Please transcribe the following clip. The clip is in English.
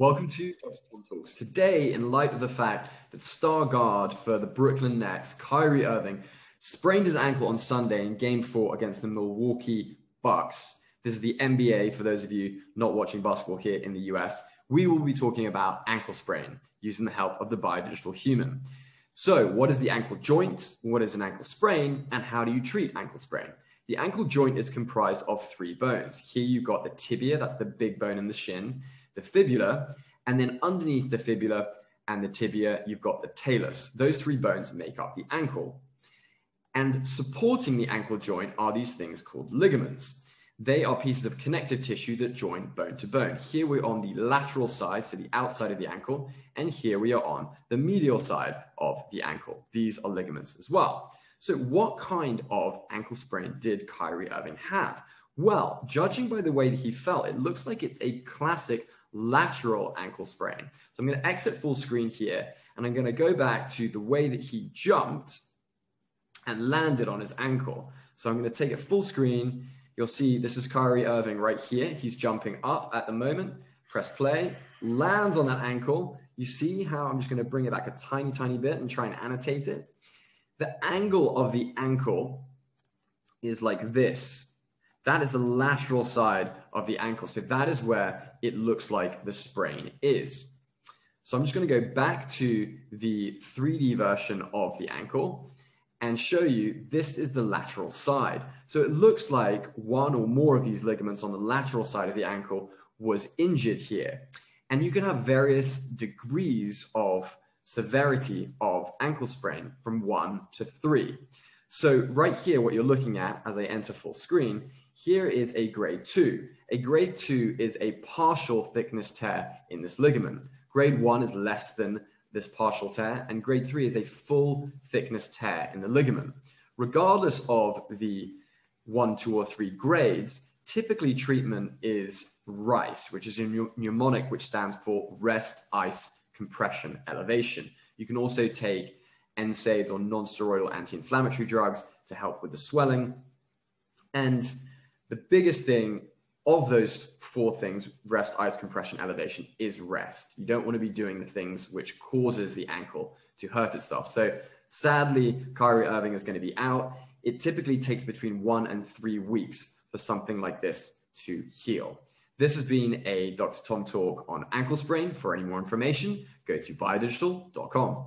Welcome to Dr. Tom Talks. Today, in light of the fact that star guard for the Brooklyn Nets, Kyrie Irving, sprained his ankle on Sunday in Game 4 against the Milwaukee Bucks. This is the NBA, for those of you not watching basketball here in the US. We will be talking about ankle sprain using the help of the BioDigital Human. So what is the ankle joint? What is an ankle sprain? And how do you treat ankle sprain? The ankle joint is comprised of three bones. Here you've got the tibia, that's the big bone in the shin, the fibula, and then underneath the fibula and the tibia, you've got the talus. Those three bones make up the ankle. And supporting the ankle joint are these things called ligaments. They are pieces of connective tissue that join bone to bone. Here we're on the lateral side, so the outside of the ankle, and here we are on the medial side of the ankle. These are ligaments as well. So what kind of ankle sprain did Kyrie Irving have? Well, judging by the way that he fell, it looks like it's a classic lateral ankle sprain. So I'm going to exit full screen here, and I'm going to go back to the way that he jumped and landed on his ankle. So I'm going to take it full screen. You'll see this is Kyrie Irving right here. He's jumping up at the moment. Press play, lands on that ankle. You see how I'm just going to bring it back a tiny bit and try and annotate it. The angle of the ankle is like this. That is the lateral side of the ankle. So that is where it looks like the sprain is. So I'm just going to go back to the 3D version of the ankle and show you this is the lateral side. So it looks like one or more of these ligaments on the lateral side of the ankle was injured here. And you can have various degrees of severity of ankle sprain from 1 to 3. So right here, what you're looking at as I enter full screen, here is a grade 2. A grade 2 is a partial thickness tear in this ligament. Grade 1 is less than this partial tear, and grade 3 is a full thickness tear in the ligament. Regardless of the 1, 2, or 3 grades, typically treatment is RICE, which is a mnemonic which stands for rest, ice, compression, elevation. You can also take NSAIDs or non-steroidal anti-inflammatory drugs to help with the swelling. And the biggest thing of those 4 things, rest, ice, compression, elevation, is rest. You don't want to be doing the things which causes the ankle to hurt itself. So sadly, Kyrie Irving is going to be out. It typically takes between 1 and 3 weeks for something like this to heal. This has been a Dr. Tom Talk on ankle sprain. For any more information, go to biodigital.com.